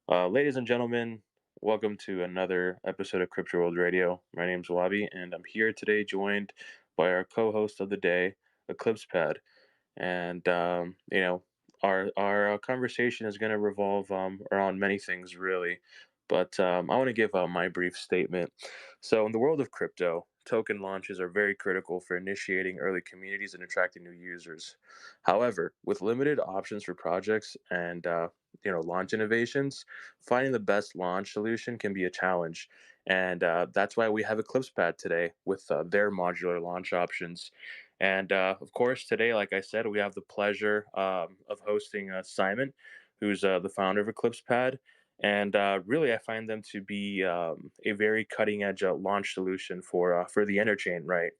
Ladies and gentlemen, welcome to another episode of Crypto World Radio. My name's Wabi, and I'm here today joined by our co-host of the day, Eclipse Pad. And our conversation is going to revolve around many things, really. But I want to give my brief statement. So, in the world of crypto, token launches are very critical for initiating early communities and attracting new users. However, with limited options for projects and launch innovations, finding the best launch solution can be a challenge. And that's why we have Eclipse Pad today with their modular launch options. And of course, today, like I said, we have the pleasure of hosting Simon, who's the founder of Eclipse Pad. And really, I find them to be a very cutting edge launch solution for the interchain, right?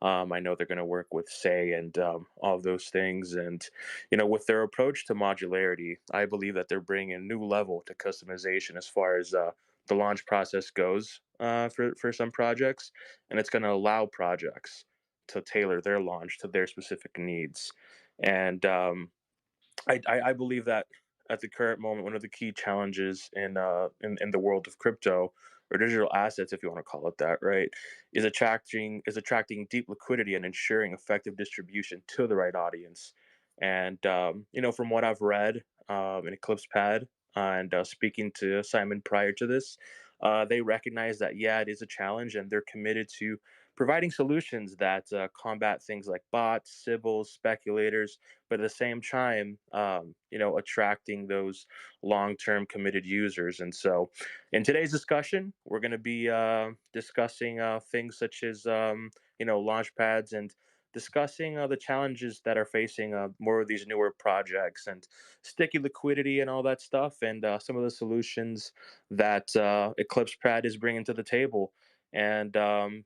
I know they're going to work with Say and all of those things. And, with their approach to modularity, I believe that they're bringing a new level to customization as far as the launch process goes for some projects. And it's going to allow projects to tailor their launch to their specific needs. And I believe that at the current moment, one of the key challenges in the world of crypto or digital assets, if you want to call it that, right, is attracting deep liquidity and ensuring effective distribution to the right audience. And from what I've read in Eclipse Pad and speaking to Simon prior to this, they recognize that yeah, it is a challenge, and they're committed to providing solutions that combat things like bots, sybils, speculators, but at the same time, attracting those long-term committed users. And so, in today's discussion, we're going to be discussing things such as launch pads and discussing the challenges that are facing more of these newer projects and sticky liquidity and all that stuff, and some of the solutions that Eclipse Pad is bringing to the table. And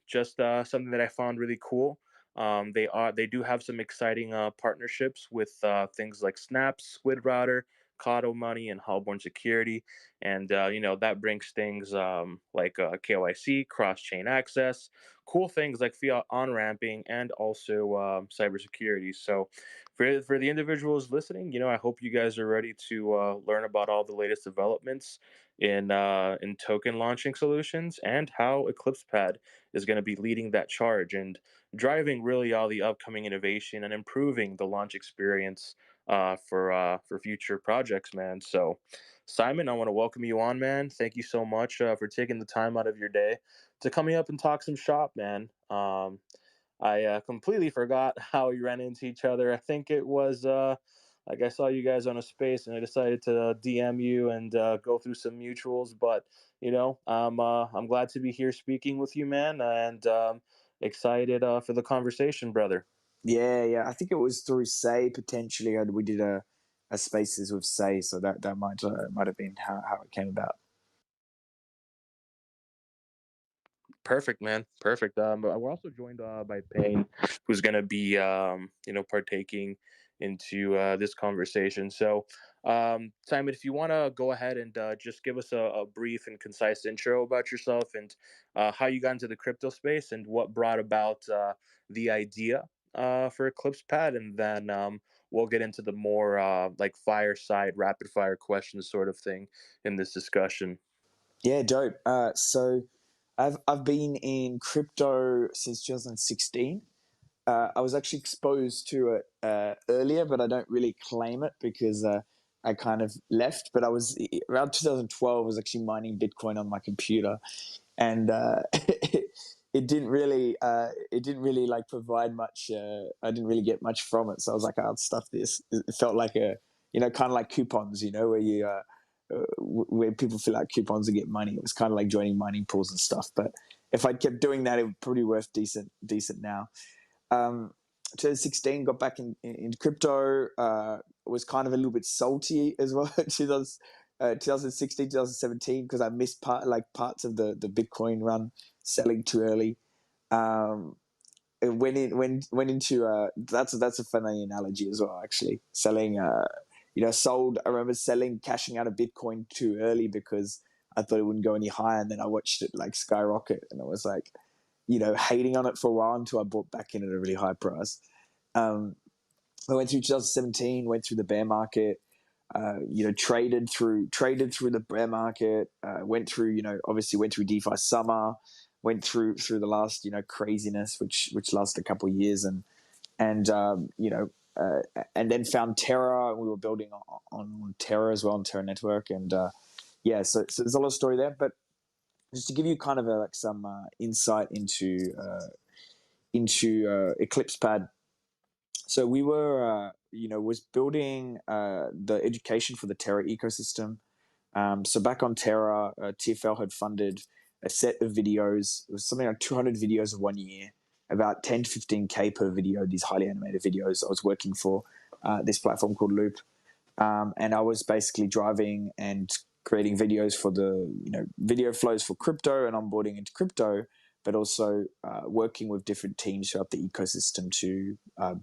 just something that I found really cool, they do have some exciting partnerships with things like Snap, Squid Router, Coddle Money, and Hallborn Security, and that brings things like KYC, cross-chain access, cool things like fiat on-ramping, and also cybersecurity. So, for the individuals listening, I hope you guys are ready to learn about all the latest developments in token launching solutions and how Eclipse Pad is going to be leading that charge and driving really all the upcoming innovation and improving the launch experience for future projects, man. So, Simon, I want to welcome you on, man. Thank you so much for taking the time out of your day to coming up and talk some shop, man. I completely forgot how we ran into each other. I think it was like I saw you guys on a space, and I decided to DM you and go through some mutuals. But I'm glad to be here speaking with you, man, and excited for the conversation, brother. Yeah. I think it was through Say potentially. We did a spaces with Say, so that might have been how it came about. Perfect, man. Perfect. But we're also joined by Payne, who's going to be, partaking into this conversation. So, Simon, if you want to go ahead and just give us a brief and concise intro about yourself and how you got into the crypto space and what brought about the idea for Eclipse Pad, and then we'll get into the more like fireside, rapid fire questions sort of thing in this discussion. Yeah, dope. So I've been in crypto since 2016. I was actually exposed to it earlier, but I don't really claim it because I kind of left. But I was around 2012. I was actually mining Bitcoin on my computer, and it didn't really like provide much. I didn't really get much from it, so I was like, I'll stuff this. It felt like kind of like coupons, where you. Where people fill out coupons to get money. It was kind of like joining mining pools and stuff. But if I kept doing that, it would probably worth decent now. 2016, got back in crypto. Was kind of a little bit salty as well. 2016, 2017, because I missed parts of the Bitcoin run, selling too early. It went into that's a funny analogy as well. Actually, selling sold. I remember cashing out a Bitcoin too early because I thought it wouldn't go any higher, and then I watched it like skyrocket, and I was like, hating on it for a while until I bought back in at a really high price. I went through 2017, went through the bear market. traded through the bear market, went through, obviously went through DeFi summer, went through the last, craziness, which lasted a couple of years, and then found Terra. We were building on Terra as well, on Terra Network, and yeah, so there's a lot of story there. But just to give you kind of some insight into Eclipse Pad. So we were, was building the education for the Terra ecosystem. So back on Terra, TFL had funded a set of videos. It was something like 200 videos of 1 year, about 10 to 15K per video, these highly animated videos. I was working for this platform called Loop. And I was basically driving and creating videos for the video flows for crypto and onboarding into crypto, but also working with different teams throughout the ecosystem to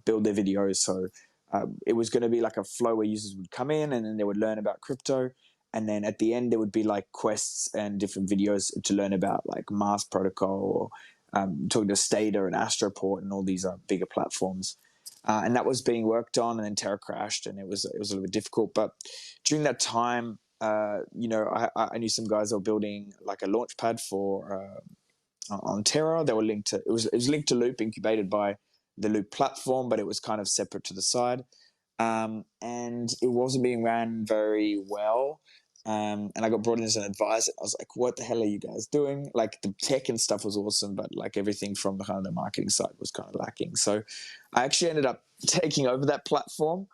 build their videos. So it was going to be like a flow where users would come in and then they would learn about crypto. And then at the end, there would be like quests and different videos to learn about like Mars Protocol or talking to Stata and Astroport and all these bigger platforms. And that was being worked on, and then Terra crashed, and it was a little bit difficult. But during that time, I knew some guys that were building like a launch pad for on Terra. They were linked to it was linked to Loop, incubated by the Loop platform, but it was kind of separate to the side, and it wasn't being ran very well. And I got brought in as an advisor. I was like, "What the hell are you guys doing?" Like the tech and stuff was awesome, but like everything from the kind of the marketing side was kind of lacking. So I actually ended up taking over that platform,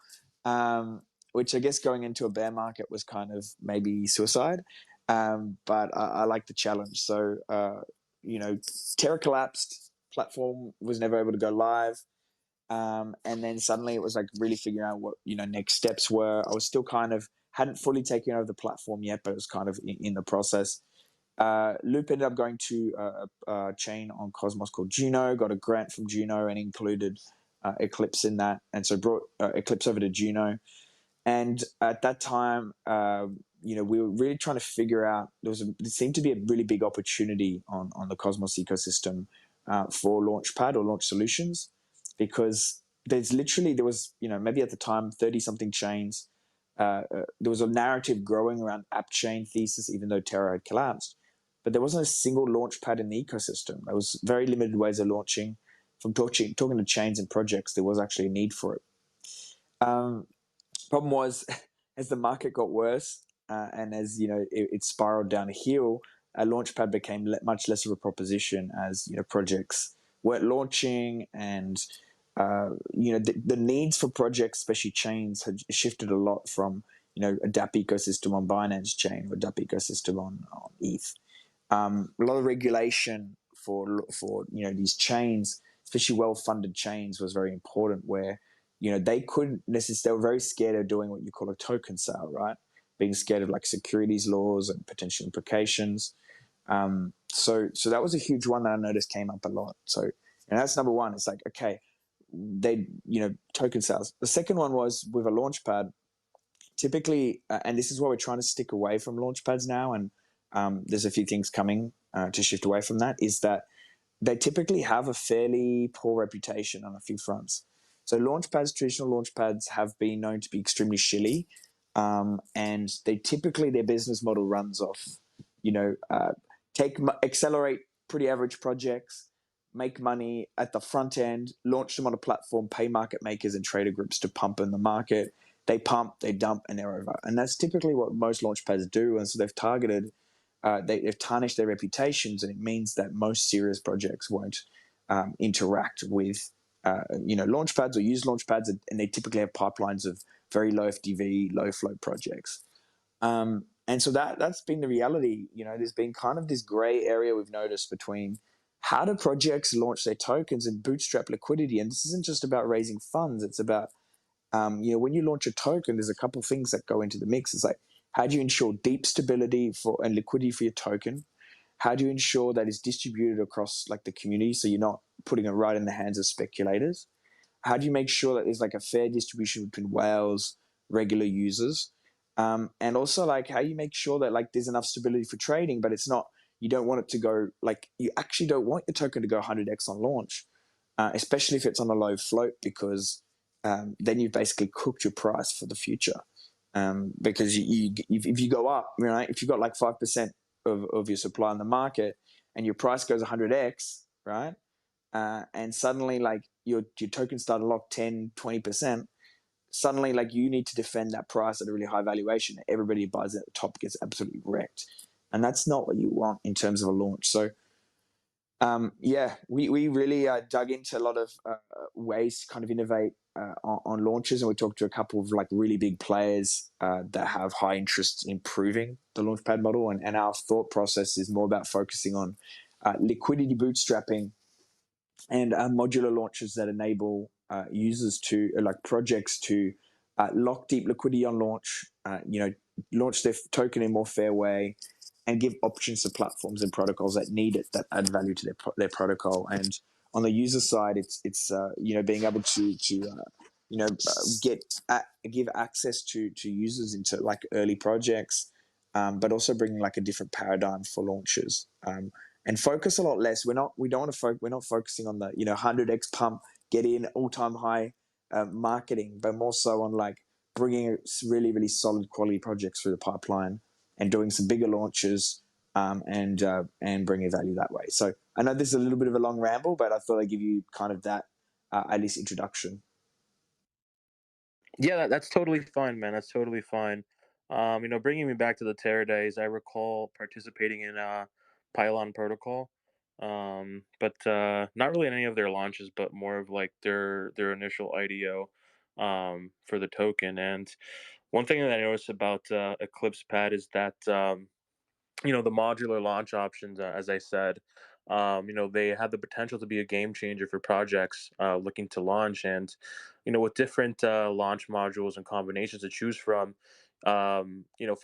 which I guess going into a bear market was kind of maybe suicide. But I like the challenge. So Terra collapsed. Platform was never able to go live. And then suddenly it was like really figuring out what next steps were. I was still kind of hadn't fully taken over the platform yet, but it was kind of in the process. Loop ended up going to a chain on Cosmos called Juno, got a grant from Juno and included Eclipse in that, and so brought Eclipse over to Juno. And at that time, we were really trying to figure out there seemed to be a really big opportunity on the Cosmos ecosystem for Launchpad or launch solutions, because there was maybe at the time 30 something chains. There was a narrative growing around app chain thesis, even though Terra had collapsed. But there wasn't a single launch pad in the ecosystem. There was very limited ways of launching. From talking to chains and projects, there was actually a need for it. Problem was, as the market got worse and as it spiraled down a hill, a launchpad became much less of a proposition as projects weren't launching, and the needs for projects, especially chains, had shifted a lot from a DApp ecosystem on Binance chain or a DApp ecosystem on ETH. A lot of regulation for these chains, especially well-funded chains, was very important. Where they couldn't necessarily, they were very scared of doing what you call a token sale, right? Being scared of like securities laws and potential implications. So that was a huge one that I noticed came up a lot. So that's number one. It's like, okay, token sales. The second one was with a launchpad. Typically, and this is why we're trying to stick away from launchpads now, and there's a few things coming to shift away from that, is that they typically have a fairly poor reputation on a few fronts. So traditional launchpads have been known to be extremely shilly, and their business model runs off, accelerate pretty average projects, make money at the front end, launch them on a platform, pay market makers and trader groups to pump in the market. They pump, they dump, and they're over. And that's typically what most launchpads do. And so they've tarnished their reputations, and it means that most serious projects won't interact with launchpads or use launchpads, and they typically have pipelines of very low FTV, low float projects. And so that's been the reality. There's been kind of this gray area we've noticed between how do projects launch their tokens and bootstrap liquidity. And this isn't just about raising funds. It's about, when you launch a token, there's a couple things that go into the mix. It's like, how do you ensure deep stability and liquidity for your token? How do you ensure that it's distributed across like the community, so you're not putting it right in the hands of speculators? How do you make sure that there's like a fair distribution between whales, regular users? And also like how you make sure that like there's enough stability for trading, but you don't want it to go, like, you actually don't want your token to go 100x on launch, especially if it's on a low float, because then you've basically cooked your price for the future. because if you go up, right, if you've got like 5% of your supply in the market and your price goes 100x, right, and suddenly like your tokens start to lock 10, 20%, suddenly like you need to defend that price at a really high valuation. Everybody who buys it at the top gets absolutely wrecked, and that's not what you want in terms of a launch. So yeah, we really dug into a lot of ways to kind of innovate on launches, and we talked to a couple of like really big players that have high interest in improving the launchpad model. And our thought process is more about focusing on liquidity bootstrapping and modular launches that enable users to like projects to lock deep liquidity on launch, launch their token in a more fair way, and give options to platforms and protocols that need it, that add value to their protocol. And on the user side, it's being able to give access to users into like early projects, but also bringing like a different paradigm for launches. And focus a lot less. We're not focusing on the 100x pump, get in all time high marketing, but more so on like bringing really really solid quality projects through the pipeline and doing some bigger launches, and bringing value that way. So I know this is a little bit of a long ramble, but I thought I'd give you kind of that at least introduction. Yeah, that's totally fine, man. That's totally fine. Bringing me back to the Terra days, I recall participating in Pylon Protocol, but not really in any of their launches, but more of like their initial IDO for the token. And one thing that I noticed about Eclipse Pad is that the modular launch options, as I said, they have the potential to be a game changer for projects looking to launch. And with different launch modules and combinations to choose from, from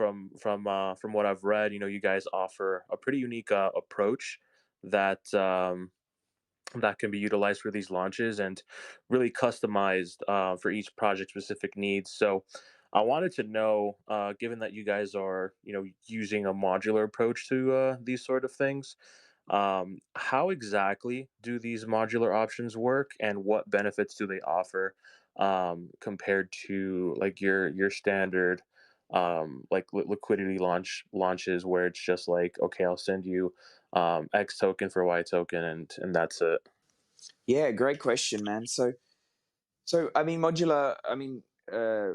what I've read, you guys offer a pretty unique approach that that can be utilized for these launches and really customized for each project specific needs. So I wanted to know, given that you guys are, using a modular approach to these sort of things, how exactly do these modular options work, and what benefits do they offer compared to like your standard like liquidity launches where it's just like, okay, I'll send you X token for Y token, and that's it. Yeah, great question, man. So I mean, modular. I mean, uh,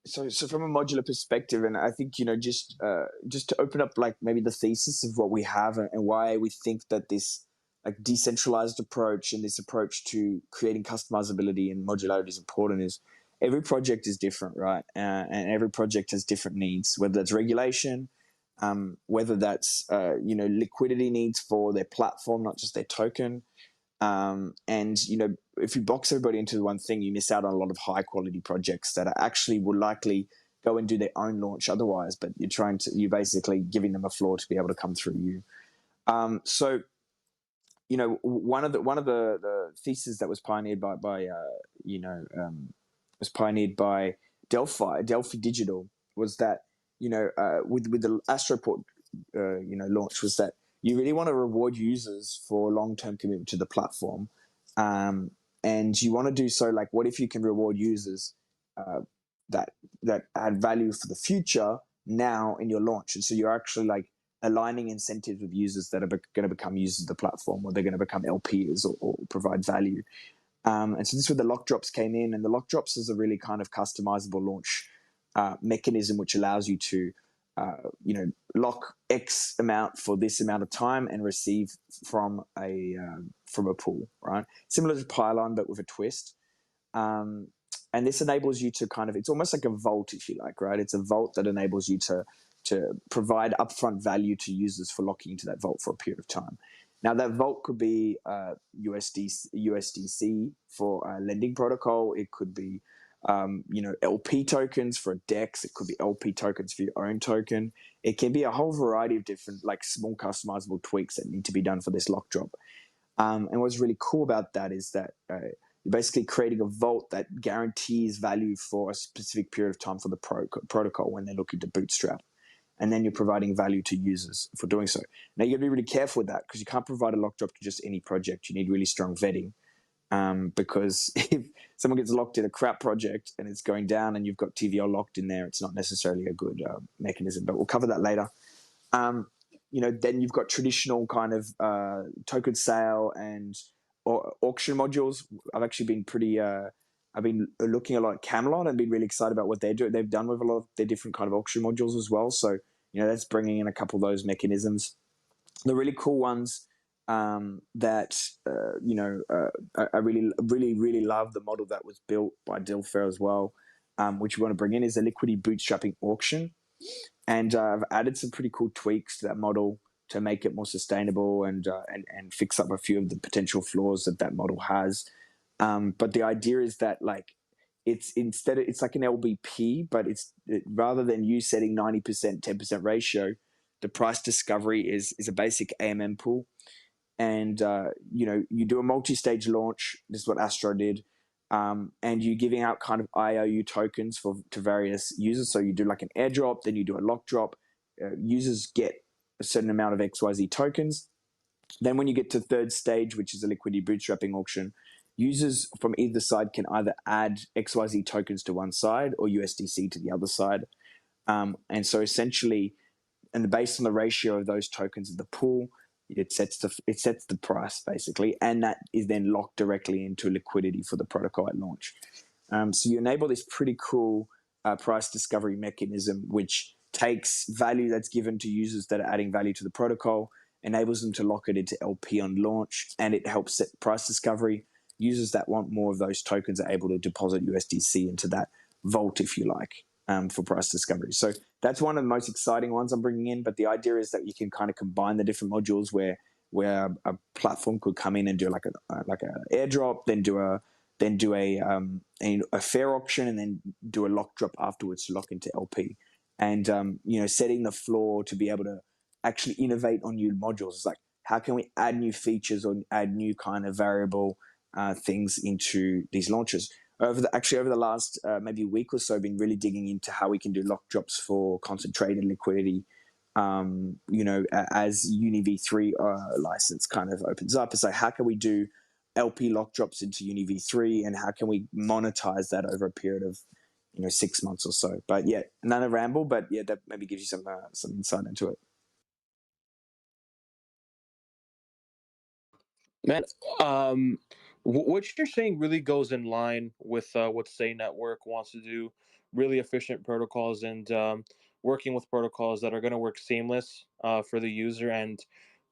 so from a modular perspective, and I think just to open up like maybe the thesis of what we have, and why we think that this like decentralized approach and this approach to creating customizability and modularity is important is every project is different, right? And every project has different needs, whether that's regulation, whether that's liquidity needs for their platform, not just their token, and if you box everybody into one thing, you miss out on a lot of high quality projects that are actually will likely go and do their own launch otherwise. But you're basically giving them a floor to be able to come through you. So one of the theses that was pioneered was pioneered by Delphi Digital, was that with the Astroport launch, was that you really want to reward users for long-term commitment to the platform, and you want to do so like, what if you can reward users uh, that add value for the future now in your launch? And so you're actually like aligning incentives with users that are going to become users of the platform, or they're going to become LPs, or provide value. And so this is where the lock drops came in, and the lock drops is a really kind of customizable launch mechanism which allows you to lock X amount for this amount of time and receive from a pool, right? Similar to Pylon, but with a twist. Um, and this enables you to kind of, it's almost like a vault, if you like, right? It's a vault that enables you to provide upfront value to users for locking into that vault for a period of time. Now, that vault could be USDC for a lending protocol. It could be LP tokens for a DEX. It could be LP tokens for your own token. It can be a whole variety of different, like, small customizable tweaks that need to be done for this lock drop. And what's really cool about that is that you're basically creating a vault that guarantees value for a specific period of time for the protocol when they're looking to bootstrap. And then you're providing value to users for doing so. Now, you got to be really careful with that, because you can't provide a lock drop to just any project. You need really strong vetting. Because if someone gets locked in a crap project and it's going down and you've got TVL locked in there, it's not necessarily a good mechanism, but we'll cover that later. Um, then you've got traditional kind of token sale and auction modules. I've actually been I've been looking a lot at Camelot and been really excited about what they've done with a lot of their different kind of auction modules as well. So, that's bringing in a couple of those mechanisms. The really cool ones that I really really really love the model that was built by Dilfer as well, which we want to bring in is a liquidity bootstrapping auction, and I've added some pretty cool tweaks to that model to make it more sustainable and fix up a few of the potential flaws that model has. But the idea is that like it's like an LBP, but rather than you setting 90% 10% ratio, the price discovery is a basic AMM pool, and you do a multi-stage launch. This is what Astro did. And you're giving out kind of IOU tokens to various users. So you do like an airdrop, then you do a lock drop. Users get a certain amount of XYZ tokens. Then when you get to third stage, which is a liquidity bootstrapping auction, users from either side can either add XYZ tokens to one side or USDC to the other side. And so essentially, and based on the ratio of those tokens in the pool, it sets the price basically, and that is then locked directly into liquidity for the protocol at launch. So you enable this pretty cool price discovery mechanism, which takes value that's given to users that are adding value to the protocol, enables them to lock it into LP on launch, and it helps set price discovery. Users that want more of those tokens are able to deposit USDC into that vault, if you like, for price discovery. So that's one of the most exciting ones I'm bringing in. But the idea is that you can kind of combine the different modules where a platform could come in and do like a airdrop, then do a fair auction, and then do a lock drop afterwards to lock into LP. And setting the floor to be able to actually innovate on new modules. It's like, how can we add new features or add new kind of variable things into these launches? Over the last maybe week or so, I've been really digging into how we can do lock drops for concentrated liquidity. As UniV3 license kind of opens up, it's like, how can we do LP lock drops into UniV3, and how can we monetize that over a period of 6 months or so? But yeah, another ramble, but yeah, that maybe gives you some insight into it. Man, what you're saying really goes in line with what Say Network wants to do. Really efficient protocols and working with protocols that are going to work seamless for the user, and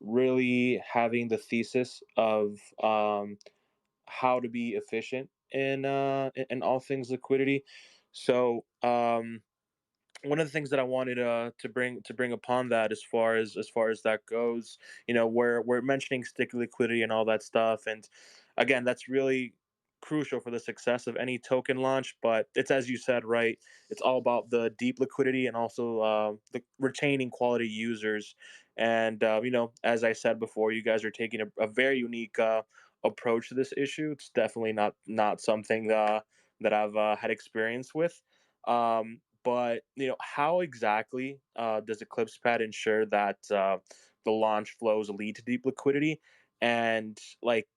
really having the thesis of how to be efficient in all things liquidity. So one of the things that I wanted to bring upon that, as far as that goes, we're mentioning sticky liquidity and all that stuff, and again, that's really crucial for the success of any token launch. But it's, as you said, right? It's all about the deep liquidity and also the retaining quality users. And as I said before, you guys are taking a very unique approach to this issue. It's definitely not something that I've had experience with. But how exactly does Eclipse Pad ensure that the launch flows lead to deep liquidity, and like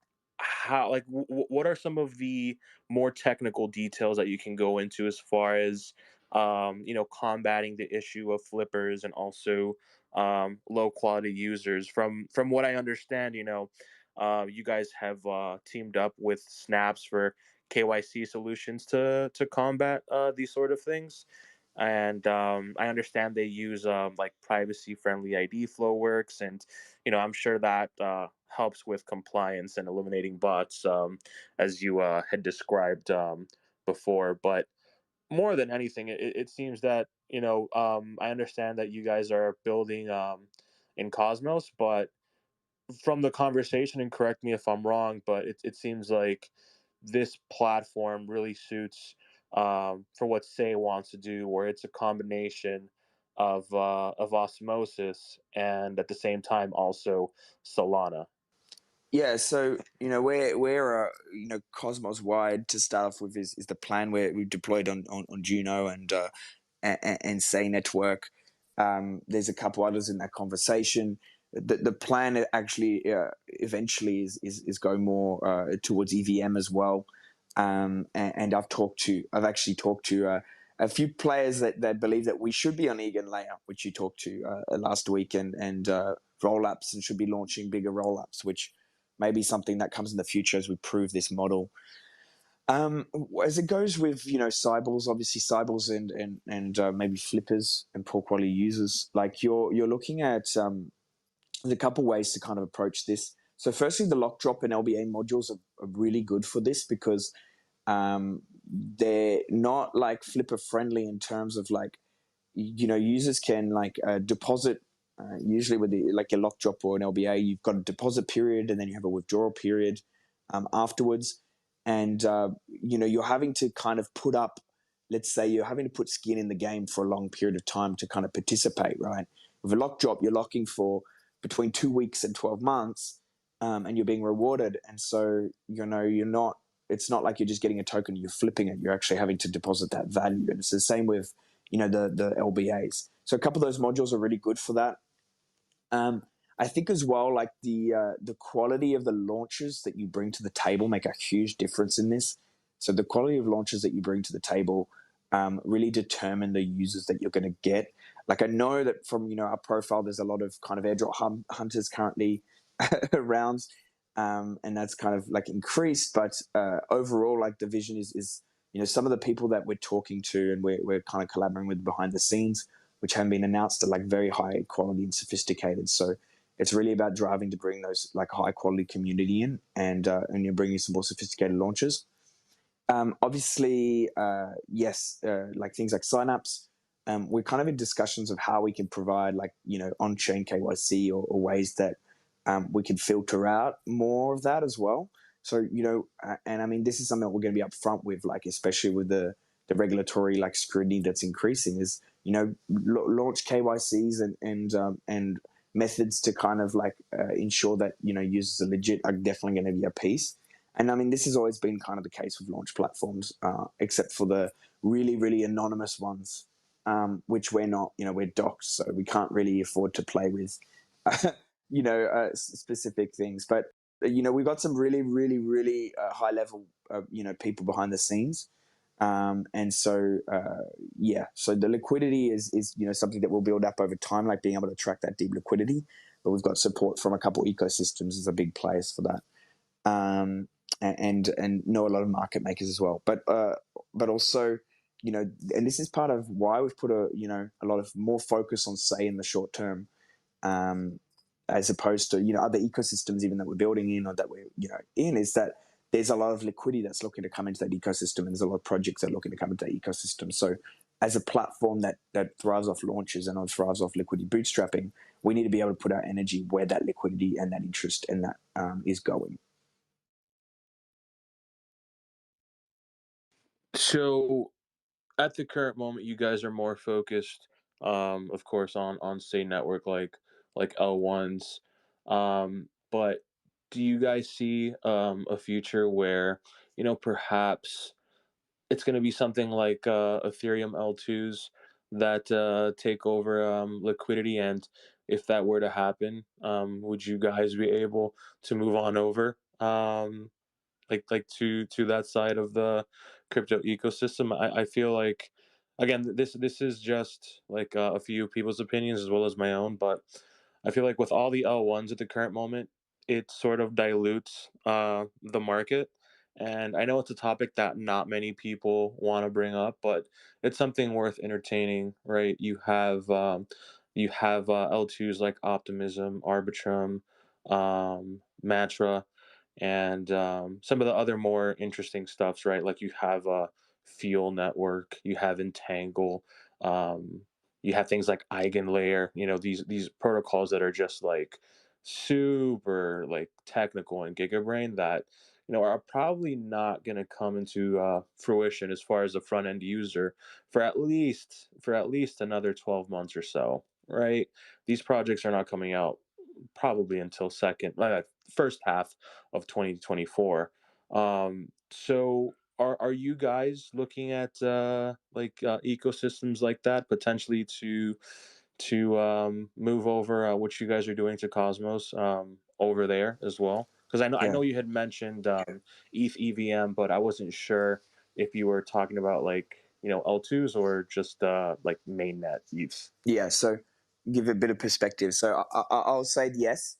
how like what are some of the more technical details that you can go into as far as combating the issue of flippers and also low quality users? From what I understand, you guys have teamed up with Snaps for KYC solutions to combat these sort of things. And I understand they use like privacy friendly ID flow works, and I'm sure that helps with compliance and eliminating bots, as you had described before. But more than anything, it seems that I understand that you guys are building in Cosmos, but from the conversation, and correct me if I'm wrong, but it seems like this platform really suits for what Say wants to do, where it's a combination of osmosis and at the same time also Solana. Yeah, so we're Cosmos wide to start off with is the plan where we've deployed on Juno and Say Network. There's a couple others in that conversation. the plan actually eventually is going more towards EVM as well. And I've actually talked to a few players that believe that we should be on Egan layer, which you talked to last week, and roll ups, and should be launching bigger roll ups, which may be something that comes in the future as we prove this model. As it goes with cybles, obviously cybles and maybe flippers and poor quality users, like you're looking at there's a couple ways to kind of approach this. So firstly, the lock drop and LBA modules are really good for this because they're not like flipper friendly in terms of like users can like deposit usually with the like your lock drop or an LBA, you've got a deposit period and then you have a withdrawal period afterwards, and you're having to kind of put up, let's say you're having to put skin in the game for a long period of time to kind of participate, right? With a lock drop, you're locking for between 2 weeks and 12 months, and you're being rewarded, and so you're not. It's not like you're just getting a token, you're flipping it. You're actually having to deposit that value, and it's the same with the LBAs. So a couple of those modules are really good for that. Um, I think as well, like the quality of the launches that you bring to the table make a huge difference in this. So the quality of launches that you bring to the table really determine the users that you're going to get. Like I know that from our profile, there's a lot of kind of airdrop hunters currently around, and that's kind of like increased. But overall, like the vision is some of the people that we're talking to and we're kind of collaborating with behind the scenes, which haven't been announced, are like very high quality and sophisticated. So it's really about driving to bring those like high quality community in, and you're bringing some more sophisticated launches. Obviously, yes, like things like signups. We're kind of in discussions of how we can provide like on-chain KYC or ways that we can filter out more of that as well. So and I mean this is something that we're going to be upfront with, like especially with the regulatory like scrutiny that's increasing. Is launch KYCs and methods to kind of like ensure that users are legit are definitely going to be a piece. And I mean, this has always been kind of the case with launch platforms, except for the really, really anonymous ones, which we're not. We're docked, so we can't really afford to play with, specific things. But we've got some really, really, really high level, people behind the scenes, and so yeah. So the liquidity is something that will build up over time, like being able to track that deep liquidity. But we've got support from a couple ecosystems as a big players for that. And know a lot of market makers as well. But also, and this is part of why we've put a lot of more focus on say in the short term, um, as opposed to other ecosystems even that we're building in or that we're in, is that there's a lot of liquidity that's looking to come into that ecosystem, and there's a lot of projects that are looking to come into that ecosystem. So as a platform that thrives off launches and thrives off liquidity bootstrapping, we need to be able to put our energy where that liquidity and that interest and that is going. So at the current moment, you guys are more focused, of course, on say network like L1s, but do you guys see a future where perhaps it's going to be something like Ethereum L2s that take over liquidity, and if that were to happen, would you guys be able to move on over? Like to that side of the crypto ecosystem. I feel like again this is just like a few people's opinions as well as my own, but I feel like with all the L1s at the current moment, it sort of dilutes the market. And I know it's a topic that not many people want to bring up, but it's something worth entertaining, right? You have L2s like Optimism, Arbitrum, Matra, and some of the other more interesting stuffs, right? Like you have a Fuel Network, you have Entangle, um, you have things like Eigenlayer. These protocols that are just like super like technical and gigabrain that are probably not going to come into fruition as far as the front end user for at least another 12 months or so, right? These projects are not coming out probably until first half of 2024. So are you guys looking at ecosystems like that potentially to move over what you guys are doing to Cosmos over there as well? Because I Yeah. know you had mentioned ETH EVM, but I wasn't sure if you were talking about like L2s or just like mainnet ETH. Yeah. So give a bit of perspective. So I'll say yes.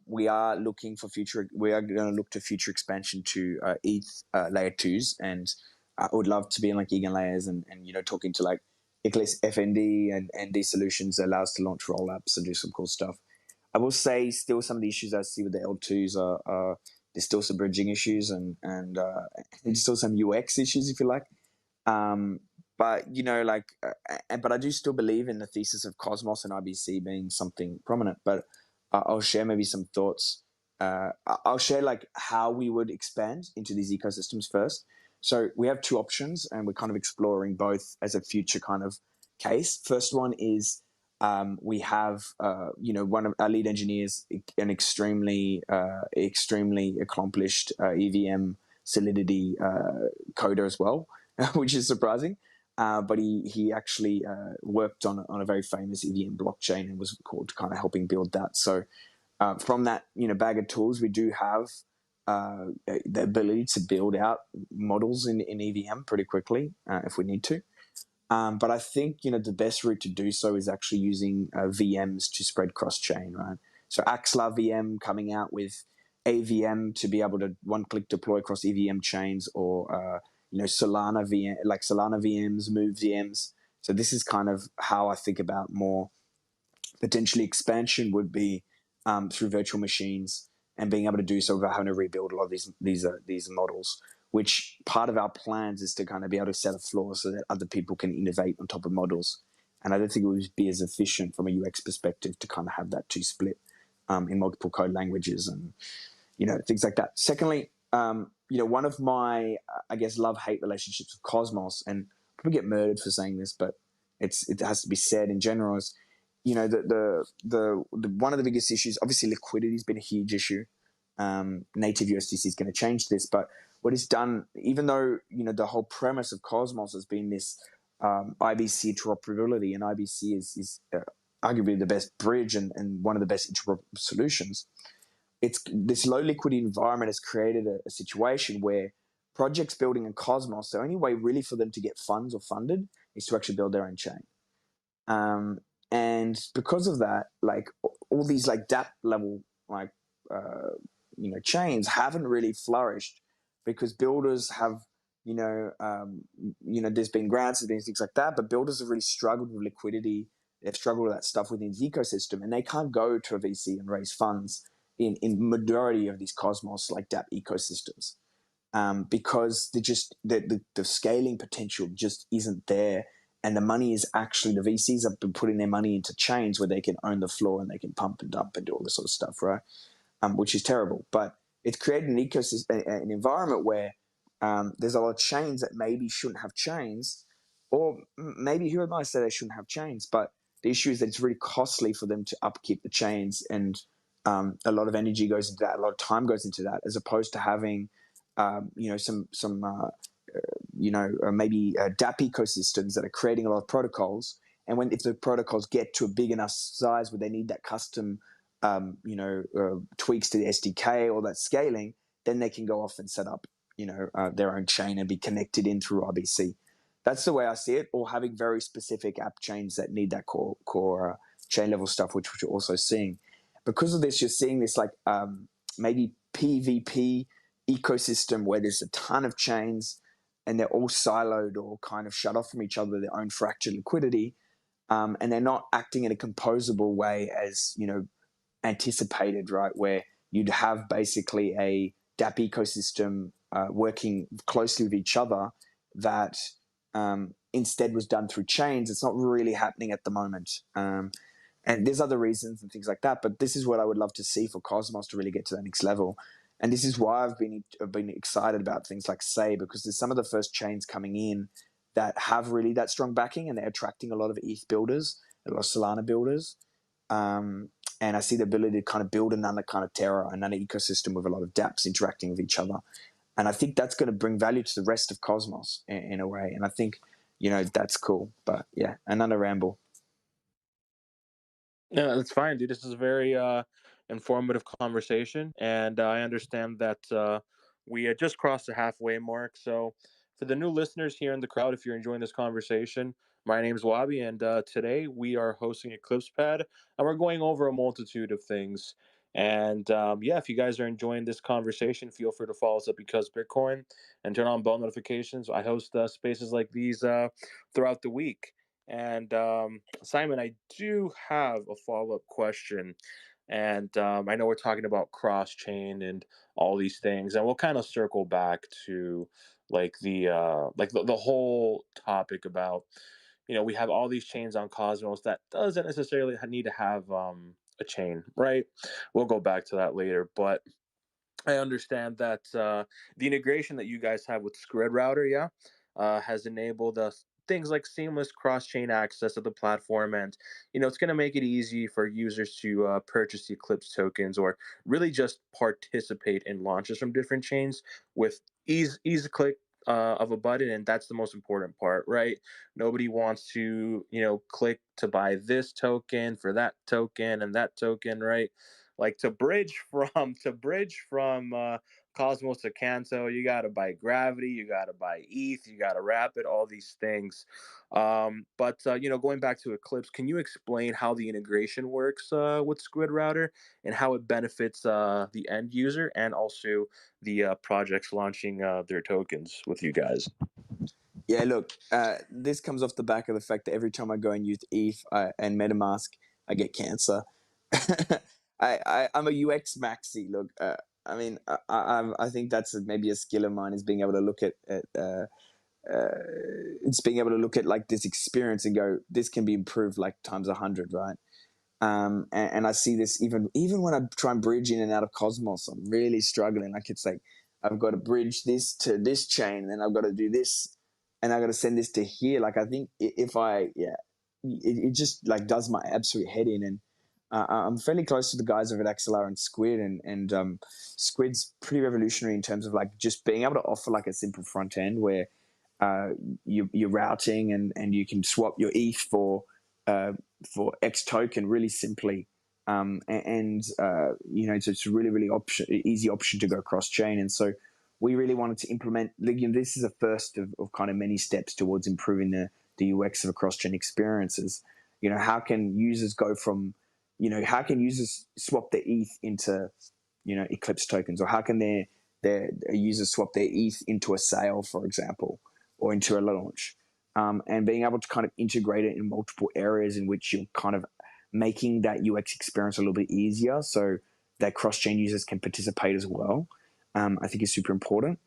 We are looking for future. We are going to look to future expansion to ETH layer twos, and I would love to be in like Egan layers and talking to like Eclipse FND and ND solutions that allow us to launch roll ups and do some cool stuff. I will say still some of the issues I see with the L2s are there's still some bridging issues and there's still some UX issues if you like. Um, but but I do still believe in the thesis of Cosmos and IBC being something prominent. But I'll share maybe some thoughts. I'll share like how we would expand into these ecosystems first. So we have two options, and we're kind of exploring both as a future kind of case. First one is we have one of our lead engineers, an extremely accomplished EVM Solidity coder as well, which is surprising. But he actually worked on a very famous EVM blockchain and was called to kind of helping build that. So from that bag of tools, we do have the ability to build out models in EVM pretty quickly if we need to. But I think the best route to do so is actually using VMs to spread cross chain, right? So Axlar VM coming out with AVM to be able to one-click deploy across EVM chains, or Solana VM, like Solana VMs, Move VMs. So this is kind of how I think about more potentially expansion would be through virtual machines and being able to do so without having to rebuild a lot of these models. Which part of our plans is to kind of be able to set a floor so that other people can innovate on top of models. And I don't think it would be as efficient from a UX perspective to kind of have that two split in multiple code languages and things like that. Secondly, one of my I guess love-hate relationships with Cosmos, and I probably get murdered for saying this, but it has to be said in general, is the one of the biggest issues. Obviously, liquidity has been a huge issue. Native USDC is going to change this, but what it's done, even though the whole premise of Cosmos has been this IBC interoperability, and IBC is arguably the best bridge and one of the best interoperable solutions. It's this low liquidity environment has created a situation where projects building in Cosmos, the only way really for them to get funds or funded is to actually build their own chain. Um, and because of that, like all these like DApp level like chains haven't really flourished because builders have there's been grants and things like that, but builders have really struggled with liquidity. They've struggled with that stuff within the ecosystem, and they can't go to a VC and raise funds in majority of these Cosmos like DApp ecosystems because the scaling potential just isn't there, and the money is actually the VCs have been putting their money into chains where they can own the floor and they can pump and dump and do all this sort of stuff, right? Which is terrible. But it's created an ecosystem, an environment where there's a lot of chains that maybe shouldn't have chains, or maybe who am I to say they shouldn't have chains? But the issue is that it's really costly for them to upkeep the chains, and a lot of energy goes into that, a lot of time goes into that, as opposed to having maybe DApp ecosystems that are creating a lot of protocols. And if the protocols get to a big enough size where they need that custom, tweaks to the SDK or that scaling, then they can go off and set up, their own chain and be connected in through RBC. That's the way I see it. Or having very specific app chains that need that core chain level stuff, which you're also seeing. Because of this, you're seeing this like maybe PvP ecosystem where there's a ton of chains and they're all siloed or kind of shut off from each other, their own fractured liquidity, and they're not acting in a composable way as anticipated, right? Where you'd have basically a DApp ecosystem working closely with each other that instead was done through chains. It's not really happening at the moment. And there's other reasons and things like that, but this is what I would love to see for Cosmos to really get to that next level. And this is why I've been excited about things like Say, because there's some of the first chains coming in that have really that strong backing, and they're attracting a lot of ETH builders, a lot of Solana builders. And I see the ability to kind of build another kind of Terra, another ecosystem with a lot of dApps interacting with each other. And I think that's going to bring value to the rest of Cosmos in a way. And I think, that's cool. But yeah, another ramble. No, that's fine, dude. This is a very informative conversation, and I understand that we just crossed the halfway mark. So, for the new listeners here in the crowd, if you're enjoying this conversation, my name is Wabi, and today we are hosting Eclipse Pad, and we're going over a multitude of things. And yeah, if you guys are enjoying this conversation, feel free to follow us up because Bitcoin and turn on bell notifications. I host spaces like these throughout the week. And Simon, I do have a follow up question. And I know we're talking about cross chain and all these things, and we'll kind of circle back to the whole topic about, we have all these chains on Cosmos that doesn't necessarily need to have a chain, right? We'll go back to that later, but I understand that the integration that you guys have with Squid Router, yeah, has enabled us things like seamless cross-chain access of the platform, and it's going to make it easy for users to purchase the Eclipse tokens or really just participate in launches from different chains with easy click of a button, and that's the most important part, right? Nobody wants to click to buy this token for that token and that token, right? Like to bridge from Cosmos to Kanto, you got to buy Gravity, you got to buy ETH, you got to Rapid, all these things. But going back to Eclipse, can you explain how the integration works with Squid Router and how it benefits the end user and also the projects launching their tokens with you guys? Yeah, look, this comes off the back of the fact that every time I go and use ETH and MetaMask, I get cancer. I'm a UX maxi. Look, I mean, I think that's maybe a skill of mine is being able to look it's being able to look at like this experience and go, this can be improved like times 100, right? And I see this even when I try and bridge in and out of Cosmos, I'm really struggling. Like it's like I've got to bridge this to this chain, and then I've got to do this, and I've got to send this to here. Like I think if I yeah, it just like does my absolute head in. And I'm fairly close to the guys over at XLR and Squid, and Squid's pretty revolutionary in terms of like just being able to offer like a simple front end where uh, you're routing and you can swap your ETH uh, for X token really simply. It's a really, really easy option to go cross chain. And so we really wanted to implement, this is a first of kind of many steps towards improving the UX of a cross chain experiences. How can users go from, how can users swap their ETH into, Eclipse tokens, or how can their users swap their ETH into a sale, for example, or into a launch? And being able to kind of integrate it in multiple areas in which you're kind of making that UX experience a little bit easier so that cross-chain users can participate as well, I think is super important.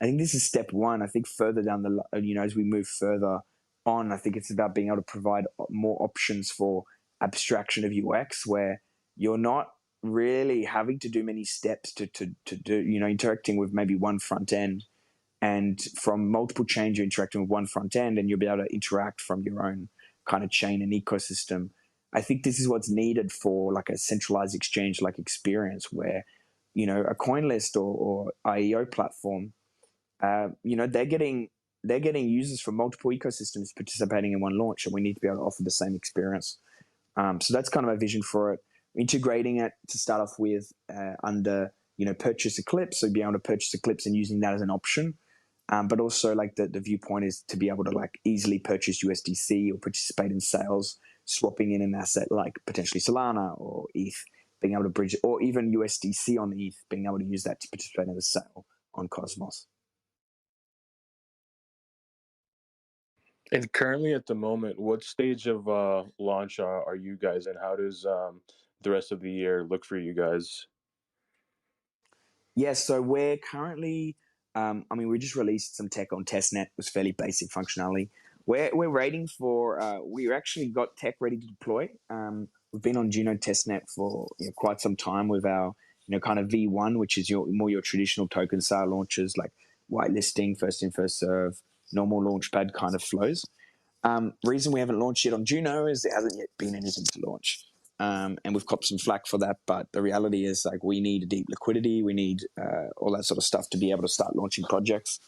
I think this is step one. I think further down as we move further on, I think it's about being able to provide more options for abstraction of UX where you're not really having to do many steps to do, interacting with maybe one front end, and from multiple chains you're interacting with one front end, and you'll be able to interact from your own kind of chain and ecosystem. I think this is what's needed for like a centralized exchange like experience where, a coin list or IEO platform, they're getting users from multiple ecosystems participating in one launch, and we need to be able to offer the same experience. So that's kind of my vision for it. Integrating it to start off with under purchase Eclipse, so being able to purchase Eclipse and using that as an option. But also like the viewpoint is to be able to like easily purchase USDC or participate in sales, swapping in an asset like potentially Solana or ETH, being able to bridge it, or even USDC on ETH, being able to use that to participate in the sale on Cosmos. And currently, at the moment, what stage of launch are you guys in? How does the rest of the year look for you guys? Yes, so we're currently, we just released some tech on testnet. It was fairly basic functionality. We're waiting for, we actually got tech ready to deploy. We've been on Juno testnet for quite some time with our, kind of V1, which is your traditional token sale launches like whitelisting, first in, first serve, normal launchpad kind of flows. Reason we haven't launched yet on Juno is there hasn't yet been anything to launch. And we've copped some flack for that, but the reality is like we need a deep liquidity, we need all that sort of stuff to be able to start launching projects.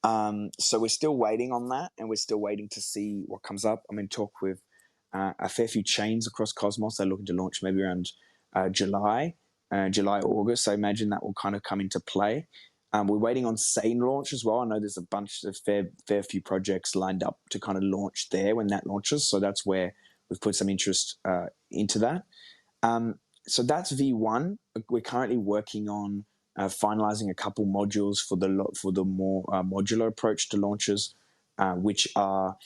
So we're still waiting on that, and we're still waiting to see what comes up. I'm in talk with a fair few chains across Cosmos. They're looking to launch maybe around July, August. So I imagine that will kind of come into play. We're waiting on Sane launch as well. I know there's a bunch of fair few projects lined up to kind of launch there when that launches. So that's where we've put some interest into that. So that's V1. We're currently working on finalizing a couple modules for the more modular approach to launches, which are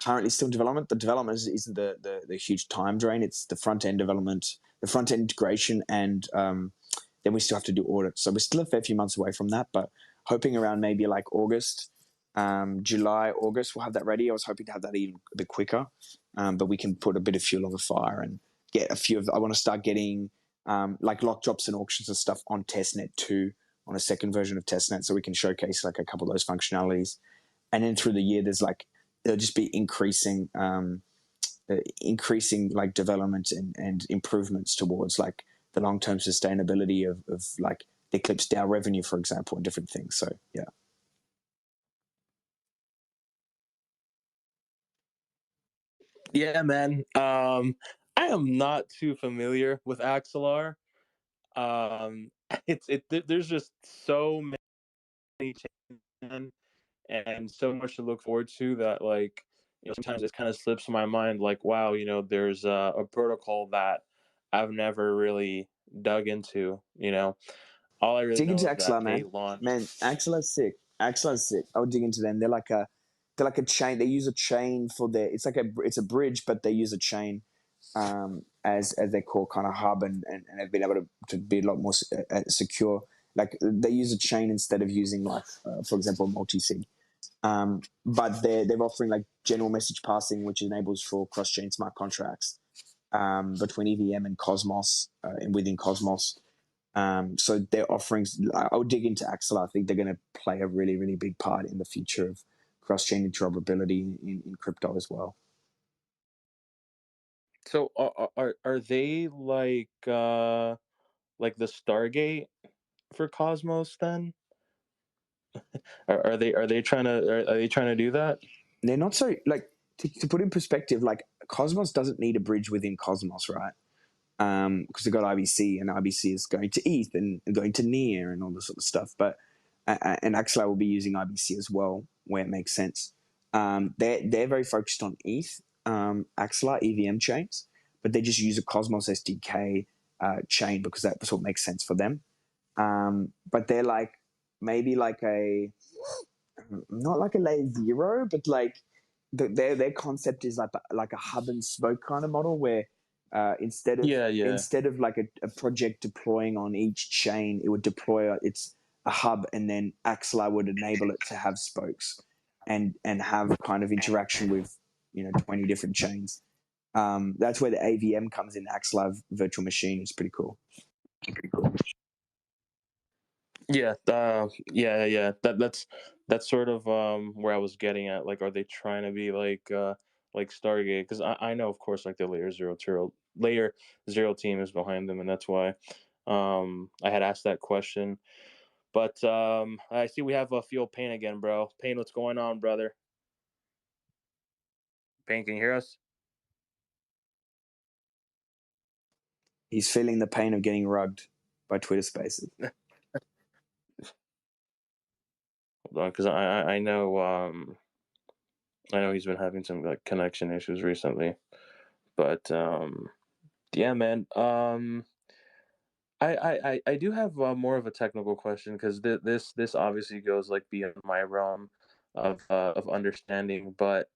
currently still in development. The development isn't the huge time drain. It's the front end development, the front end integration, and then we still have to do audits. So we're still a fair few months away from that, but hoping around maybe like August, July, August, we'll have that ready. I was hoping to have that even a bit quicker, but we can put a bit of fuel on the fire and get a few of. I want to start getting like lock drops and auctions and stuff on testnet too, on a second version of testnet, so we can showcase like a couple of those functionalities. And then through the year, there's like it'll just be increasing like development and improvements towards like the long-term sustainability of like the Eclipse DAO revenue, for example, and different things. So yeah. Yeah, man. I am not too familiar with Axelar. Um, there's just so many changes and so much to look forward to that sometimes it kind of slips my mind like wow there's a protocol that I've never really dug into. All I really Dig know into is that Axelar, they man. launched. Man, Axelar's sick. Axelar's sick. I'll dig into them. They're like a chain. They use a chain for their. It's a bridge, but they use a chain as their core kind of hub, and have been able to be a lot more secure. Like they use a chain instead of using like, for example, multi sig. But they're offering like general message passing, which enables for cross chain smart contracts between EVM and Cosmos and within Cosmos. So their offerings, I'll dig into Axel. I think they're going to play a really, really big part in the future of cross-chain interoperability in crypto as well. So are they like the Stargate for Cosmos then? Are they trying to are they trying to do that? They're not so like to put in perspective. Like Cosmos doesn't need a bridge within Cosmos, right? Because they've got IBC, and IBC is going to ETH and going to Near and all this sort of stuff. But and Axelar will be using IBC as well where it makes sense. They're very focused on ETH, Axelar EVM chains, but they just use a Cosmos SDK chain because that's what makes sense for them. But they're like maybe like a not like a layer zero, but like their concept is like a hub and spoke kind of model where Yeah, yeah. instead of like a project deploying on each chain, it would deploy it's a hub, and then Axelar would enable it to have spokes and have kind of interaction with 20 different chains. That's where the AVM comes in. Axelar virtual machine is pretty cool. Yeah, yeah. That's sort of where I was getting at. Like, are they trying to be like Stargate? Because I know, of course, like the layer zero team is behind them, and that's why I had asked that question. But I see we have a Fuel Pain again, bro. Pain, what's going on, brother? Pain, can you hear us? He's feeling the pain of getting rugged by Twitter Spaces. Hold on, because I know he's been having some like connection issues recently, but yeah, man. I do have more of a technical question because this obviously goes like beyond my realm of understanding. But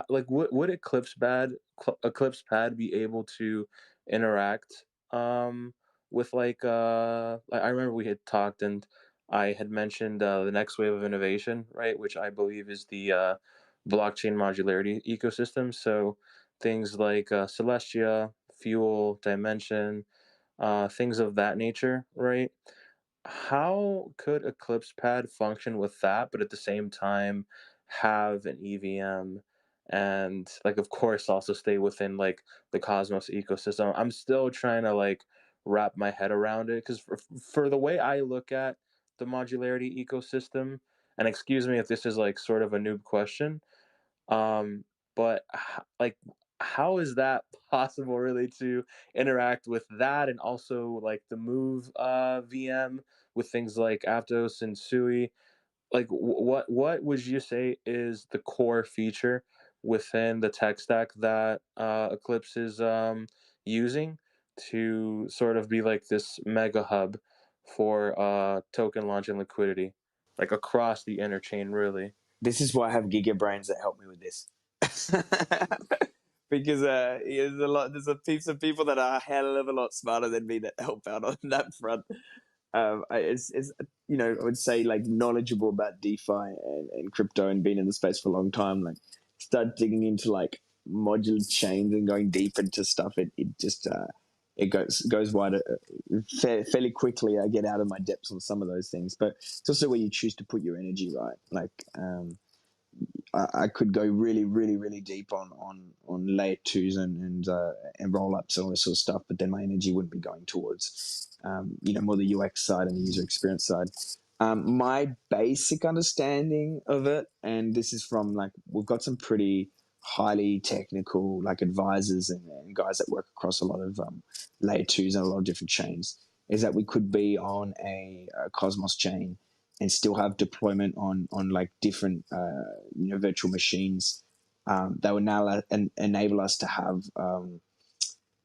like would Eclipse Pad be able to interact with like I remember we had talked and I had mentioned the next wave of innovation, right, which I believe is the blockchain modularity ecosystem. So things like Celestia, Fuel, Dimension, things of that nature, right? How could Eclipse Pad function with that, but at the same time have an EVM and like of course also stay within like the Cosmos ecosystem? I'm still trying to like wrap my head around it because for the way I look at the modularity ecosystem, and excuse me if this is like sort of a noob question, Um, but like, how is that possible really to interact with that and also like the Move VM with things like Aptos and Sui? Like, what would you say is the core feature within the tech stack that Eclipse is using to sort of be like this mega hub for token launch and liquidity, like across the interchain, really? This is why I have Giga brains that help me with this. Because there's a piece of people that are a hell of a lot smarter than me that help out on that front. It's I would say like knowledgeable about DeFi and crypto and been in the space for a long time. Like start digging into like modular chains and going deep into stuff. It just it goes wider fairly quickly. I get out of my depths on some of those things, but it's also where you choose to put your energy, right? Like I could go really, really, really deep on layer twos and roll ups and all this sort of stuff, but then my energy wouldn't be going towards more the UX side and the user experience side. My basic understanding of it, and this is from like we've got some pretty highly technical like advisors and guys that work across a lot of layer twos and a lot of different chains, is that we could be on a Cosmos chain and still have deployment on like different virtual machines that would now enable us to have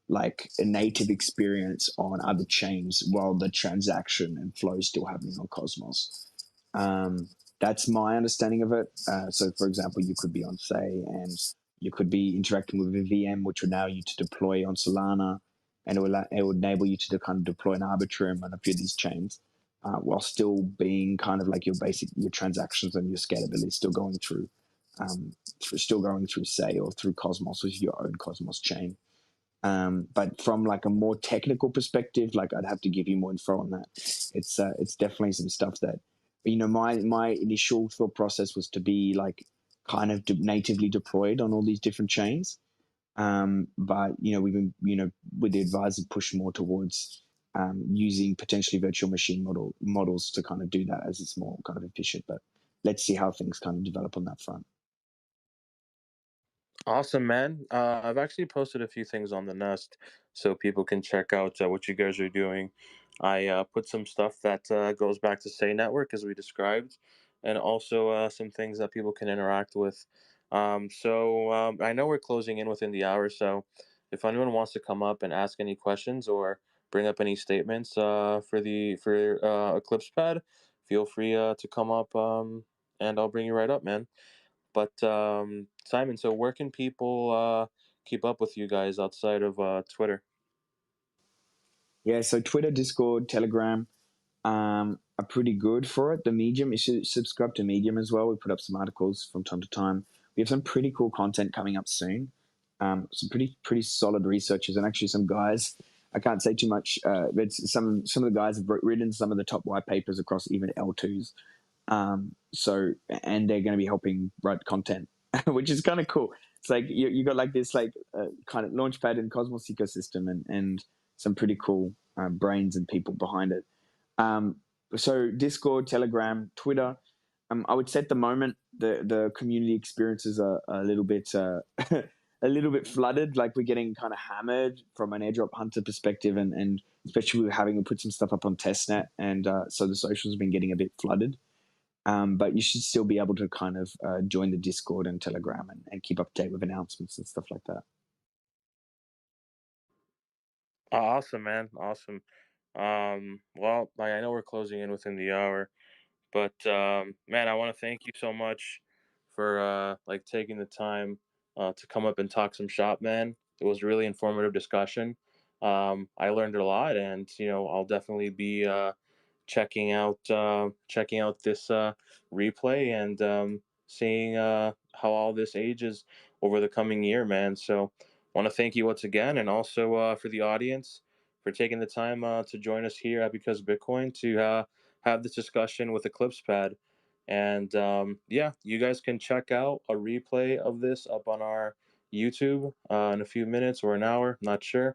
like a native experience on other chains while the transaction and flow is still happening on Cosmos. Um, that's my understanding of it. So, for example, you could be on Say and you could be interacting with a VM, which would allow you to deploy on Solana, and it would enable you to kind of deploy an Arbitrum and a few of these chains, while still being kind of like your transactions and your scalability still going through Say or through Cosmos, which is your own Cosmos chain. But from like a more technical perspective, like I'd have to give you more info on that. It's definitely some stuff that my initial thought process was to be like kind of natively deployed on all these different chains. But we've been with the advisor push more towards using potentially virtual machine models to kind of do that as it's more kind of efficient. But let's see how things kind of develop on that front. Awesome, man. I've actually posted a few things on the Nest so people can check out what you guys are doing. I put some stuff that goes back to Say Network, as we described, and also some things that people can interact with. I know we're closing in within the hour, so if anyone wants to come up and ask any questions or bring up any statements for Eclipse Pad, feel free to come up, and I'll bring you right up, man. But Simon, so where can people keep up with you guys outside of Twitter? Yeah, so Twitter, Discord, Telegram, are pretty good for it. The Medium, you should subscribe to Medium as well. We put up some articles from time to time. We have some pretty cool content coming up soon. Some pretty solid researchers and actually some guys. I can't say too much, but some of the guys have written some of the top white papers across even L2s. And they're going to be helping write content, which is kind of cool. It's like you got like this like kind of launchpad in Cosmos ecosystem and some pretty cool brains and people behind it. Um, so Discord, Telegram, Twitter. I would say at the moment the community experiences are a little bit a little bit flooded. Like we're getting kind of hammered from an airdrop hunter perspective, and especially we're having to put some stuff up on testnet, and so the socials have been getting a bit flooded. But you should still be able to kind of join the Discord and Telegram and keep up to date with announcements and stuff like that. Awesome, man. Awesome. Well, like, I know we're closing in within the hour, but man, I want to thank you so much for like taking the time to come up and talk some shop, man. It was a really informative discussion. I learned a lot, and I'll definitely be checking out this replay and seeing how all this ages over the coming year, man. So, want to thank you once again, and also for the audience for taking the time to join us here at Because Bitcoin to have this discussion with Eclipse Pad. And yeah, you guys can check out a replay of this up on our YouTube in a few minutes or an hour, not sure.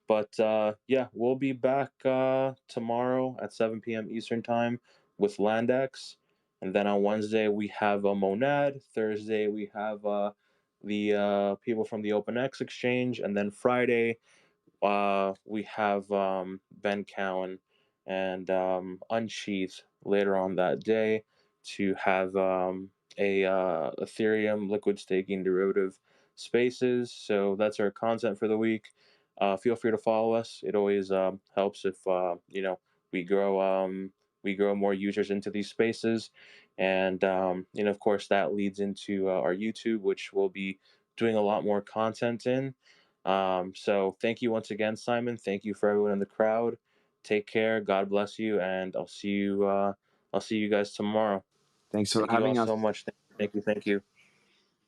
But yeah, we'll be back tomorrow at 7 p.m. Eastern Time with Landex. And then on Wednesday we have a Monad. Thursday we have the people from the OpenX exchange, and then Friday we have Ben Cowan and Unsheath later on that day to have a Ethereum liquid staking derivative spaces. So that's our content for the week. Feel free to follow us. It always helps if we grow more users into these spaces, and of course that leads into our YouTube, which we'll be doing a lot more content in. So thank you once again, Simon. Thank you for everyone in the crowd. Take care. God bless you, and I'll see you. I'll see you guys tomorrow. Thanks for Thank you all having us. so much. Thank you. Thank you.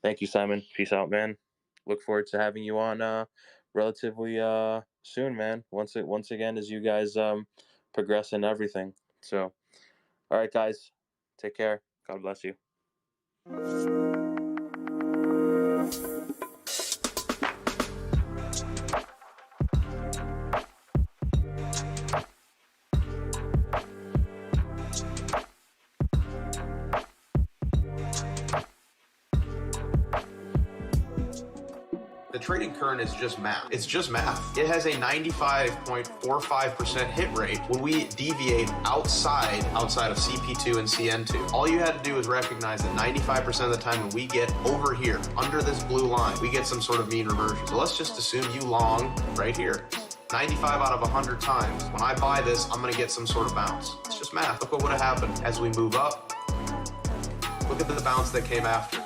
Thank you, Simon. Peace out, man. Look forward to having you on relatively soon, man. Once again as you guys progress in everything. So, all right, guys. Take care. God bless you. The trading current is just math. It's just math. It has a 95.45% hit rate when we deviate outside of CP2 and CN2. All you had to do is recognize that 95% of the time when we get over here, under this blue line, we get some sort of mean reversion. So let's just assume you long right here. 95 out of 100 times, when I buy this, I'm going to get some sort of bounce. It's just math. Look what would have happened as we move up. Look at the bounce that came after.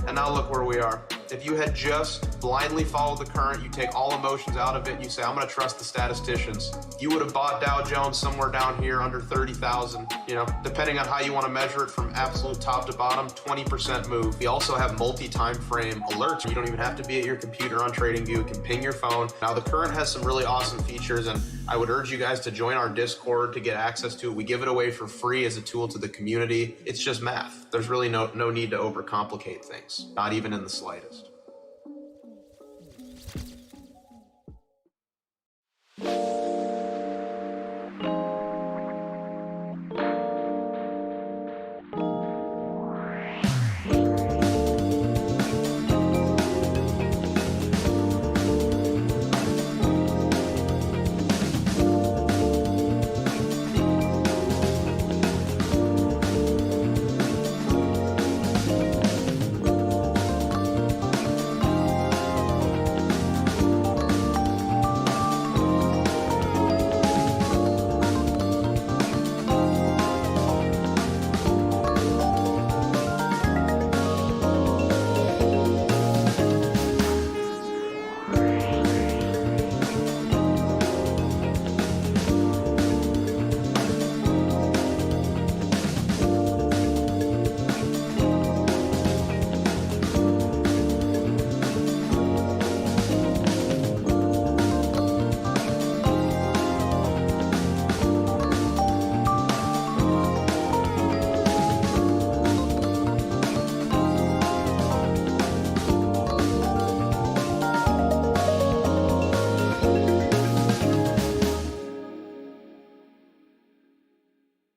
And now look where we are. If you had just blindly followed the current, you take all emotions out of it, you say, I'm going to trust the statisticians. You would have bought Dow Jones somewhere down here under 30,000, depending on how you want to measure it from absolute top to bottom, 20% move. We also have multi-time frame alerts. You don't even have to be at your computer on TradingView. You can ping your phone. Now, the current has some really awesome features, and I would urge you guys to join our Discord to get access to it. We give it away for free as a tool to the community. It's just math. There's really no need to overcomplicate things, not even in the slightest.